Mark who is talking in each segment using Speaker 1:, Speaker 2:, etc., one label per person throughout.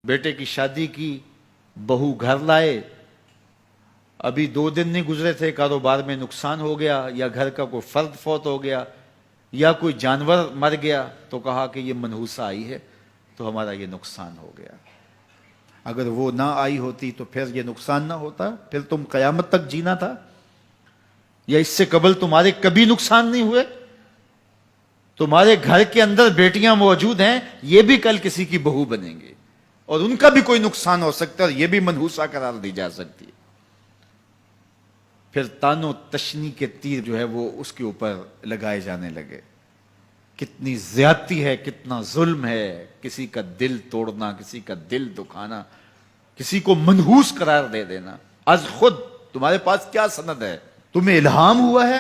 Speaker 1: بیٹے کی شادی کی، بہو گھر لائے، ابھی 2 دن نہیں گزرے تھے کاروبار میں نقصان ہو گیا، یا گھر کا کوئی فرد فوت ہو گیا، یا کوئی جانور مر گیا، تو کہا کہ یہ منحوسہ آئی ہے تو ہمارا یہ نقصان ہو گیا۔ اگر وہ نہ آئی ہوتی تو پھر یہ نقصان نہ ہوتا، پھر تم قیامت تک جینا تھا، یا اس سے قبل تمہارے کبھی نقصان نہیں ہوئے۔ تمہارے گھر کے اندر بیٹیاں موجود ہیں، یہ بھی کل کسی کی بہو بنیں گے، اور ان کا بھی کوئی نقصان ہو سکتا ہے، اور یہ بھی منحوسہ قرار دی جا سکتی ہے۔ پھر تانو تشنی کے تیر جو ہے وہ اس کے اوپر لگائے جانے لگے۔ کتنی زیادتی ہے، کتنا ظلم ہے، کسی کا دل توڑنا، کسی کا دل دکھانا، کسی کو منحوس قرار دے دینا۔ از خود تمہارے پاس کیا سند ہے؟ تمہیں الہام ہوا ہے؟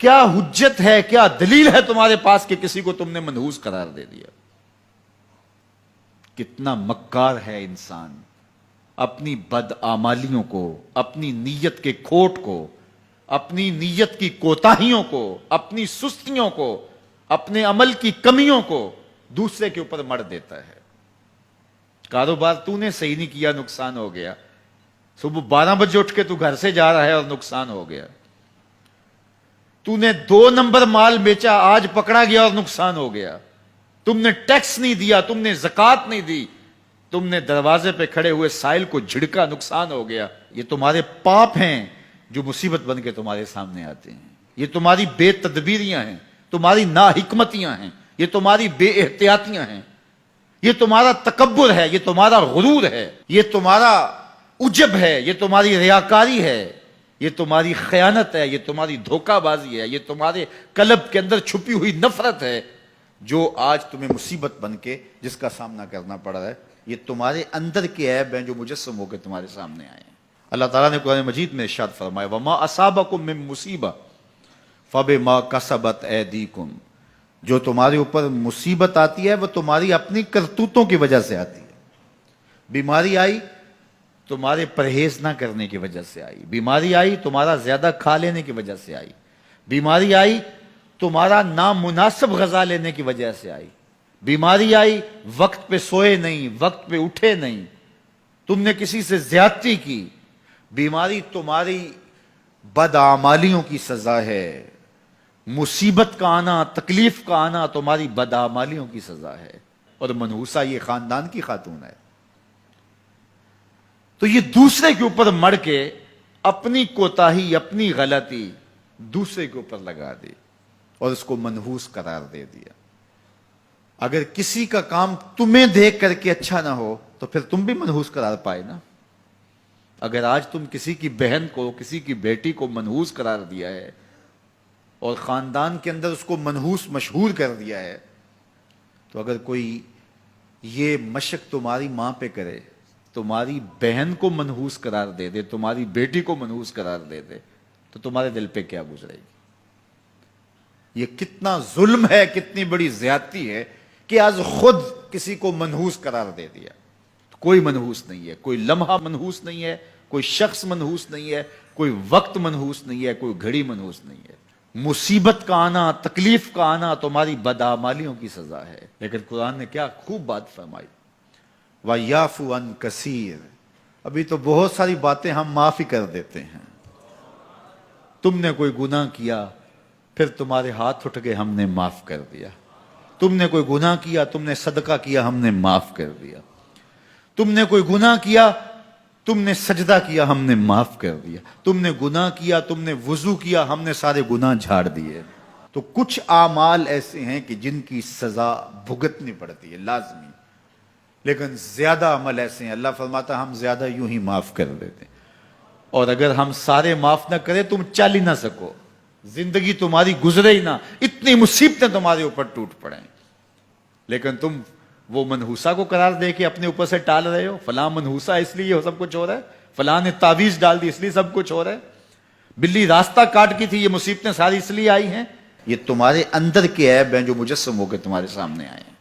Speaker 1: کیا حجت ہے، کیا دلیل ہے تمہارے پاس کہ کسی کو تم نے منحوس قرار دے دیا؟ کتنا مکار ہے انسان، اپنی بدعمالیوں کو، اپنی نیت کے کھوٹ کو، اپنی نیت کی کوتاہیوں کو، اپنی سستیوں کو، اپنے عمل کی کمیوں کو دوسرے کے اوپر مڑ دیتا ہے۔ کاروبار تو نے صحیح نہیں کیا، نقصان ہو گیا۔ صبح 12 بجے اٹھ کے تو گھر سے جا رہا ہے اور نقصان ہو گیا۔ تو نے 2 نمبر مال بیچا، آج پکڑا گیا اور نقصان ہو گیا۔ تم نے ٹیکس نہیں دیا، تم نے زکوٰۃ نہیں دی، تم نے دروازے پہ کھڑے ہوئے سائل کو جھڑکا، نقصان ہو گیا۔ یہ تمہارے پاپ ہیں جو مصیبت بن کے تمہارے سامنے آتے ہیں۔ یہ تمہاری بے تدبیریاں ہیں، تمہاری ناحکمتیاں ہیں، یہ تمہاری بے احتیاطیاں ہیں، یہ تمہارا تکبر ہے، یہ تمہارا غرور ہے، یہ تمہارا عجب ہے، یہ تمہاری ریاکاری ہے، یہ تمہاری خیانت ہے، یہ تمہاری دھوکہ بازی ہے، یہ تمہارے قلب کے اندر چھپی ہوئی نفرت ہے، جو آج تمہیں مصیبت بن کے جس کا سامنا کرنا پڑ رہا ہے۔ یہ تمہارے اندر کے عیب ہیں جو مجسم ہو کے تمہارے سامنے آئے ہیں۔ اللہ تعالیٰ نے قرآن مجید میں ارشاد فرمایا وَمَا أَصَابَكُم مِّن مُّصِيبَةٍ فَبِمَا كَسَبَتْ أَيْدِيكُمْ، جو تمہارے اوپر مصیبت آتی ہے وہ تمہاری اپنی کرتوتوں کی وجہ سے آتی ہے۔ بیماری آئی تمہارے پرہیز نہ کرنے کی وجہ سے آئی، بیماری آئی تمہارا زیادہ کھا لینے کی وجہ سے آئی، بیماری آئی تمہارا نامناسب غذا لینے کی وجہ سے آئی، بیماری آئی وقت پہ سوئے نہیں، وقت پہ اٹھے نہیں، تم نے کسی سے زیادتی کی، بیماری تمہاری بدعمالیوں کی سزا ہے، مصیبت کا آنا، تکلیف کا آنا تمہاری بدعمالیوں کی سزا ہے، اور منحوسہ یہ خاندان کی خاتون ہے۔ تو یہ دوسرے کے اوپر مڑ کے اپنی کوتاہی، اپنی غلطی دوسرے کے اوپر لگا دی اور اس کو منحوس قرار دے دیا۔ اگر کسی کا کام تمہیں دیکھ کر کے اچھا نہ ہو تو پھر تم بھی منحوس قرار پائے نا۔ اگر آج تم کسی کی بہن کو، کسی کی بیٹی کو منحوس قرار دیا ہے اور خاندان کے اندر اس کو منحوس مشہور کر دیا ہے، تو اگر کوئی یہ مشق تمہاری ماں پہ کرے، تمہاری بہن کو منحوس قرار دے دے، تمہاری بیٹی کو منحوس قرار دے دے، تو تمہارے دل پہ کیا گزرے گی؟ یہ کتنا ظلم ہے، کتنی بڑی زیادتی ہے کہ آج خود کسی کو منحوس قرار دے دیا۔ کوئی منحوس نہیں ہے، کوئی لمحہ منحوس نہیں ہے، کوئی شخص منحوس نہیں ہے، کوئی وقت منحوس نہیں ہے، کوئی گھڑی منحوس نہیں ہے۔ مصیبت کا آنا، تکلیف کا آنا تمہاری بدعمالیوں کی سزا ہے۔ لیکن قرآن نے کیا خوب بات فرمائی، وَيَعْفُو عَنْ كَثِيرٍ، ابھی تو بہت ساری باتیں ہم معاف ہی کر دیتے ہیں۔ تم نے کوئی گناہ کیا، پھر تمہارے ہاتھ اٹھ گئے، ہم نے معاف کر دیا۔ تم نے کوئی گناہ کیا، تم نے صدقہ کیا، ہم نے معاف کر دیا۔ تم نے کوئی گناہ کیا، تم نے سجدہ کیا، ہم نے معاف کر دیا۔ تم نے گناہ کیا، تم نے وضو کیا، ہم نے سارے گناہ جھاڑ دیے۔ تو کچھ اعمال ایسے ہیں کہ جن کی سزا بھگتنی پڑتی ہے لازمی، لیکن زیادہ عمل ایسے ہیں اللہ فرماتا ہم زیادہ یوں ہی معاف کر دیتے ہیں، اور اگر ہم سارے معاف نہ کریں تم چل ہی نہ سکو، زندگی تمہاری گزرے ہی نہ، اتنی مصیبتیں تمہارے اوپر ٹوٹ پڑیں، لیکن تم وہ منحوسہ کو قرار دے کے اپنے اوپر سے ٹال رہے ہو۔ فلاں منحوسہ اس لیے یہ سب کچھ ہو رہا ہے، فلاں نے تعویذ ڈال دی اس لیے سب کچھ ہو رہا ہے، بلی راستہ کاٹ کی تھی، یہ مصیبتیں ساری اس لیے آئی ہیں۔ یہ تمہارے اندر کے عیب ہیں جو مجسم ہو کے تمہارے سامنے آئے ہیں۔